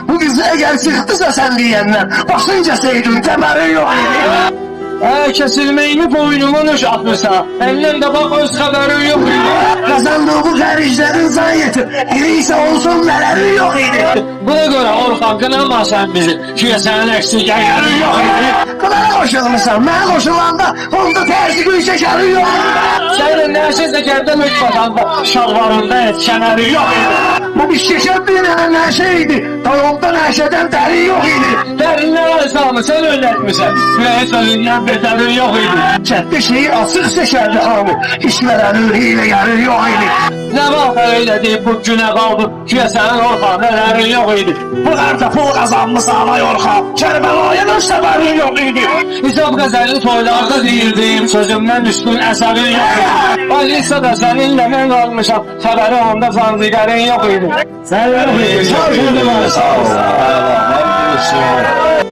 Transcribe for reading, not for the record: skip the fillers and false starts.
Bu kız eğer çıktısa sen diyenden, basınca seydin temeri yok idi. Kesilmeyini boynuma nöş atmışsa, elinden de bak öz haberi yok idi. Kazandığı bu kardeşlerin zayıfı, biriyse olsun neleri yok idi. Buna göre Orhan kınama sen bizi, ki senin eksik ayarı yok idi. Kılara koşulmuşsan, ben koşulanda onda tersi gün şekeri yok idi. Senin neşe zekerden ütmesanda, şalvarında et kenarı yok idi. Bu bir şeker bir neşeydi, tayonda neşeden deri yok idi. Derinler hesabı sen öğretmişsin, ve hiç ölünden beterin yok idi. Çetli şeyi açık seçerdi hanı, işvelerin hileleri yok idi. Ne var öyle deyip bu güne kaldı, ki senin Orhan nelerin yok idi. Bu kadar pul kazanmış ağlay Orhan, Kerbela'ya da severin yok idi. İsab Qəzəli toylarda deyirdim, sözümdən üstün əsərin yox idi. Alisa da səninlə mən qalmışam, xəbəri onda zanziqərin yox idi. Sen yok idi, sağ ol.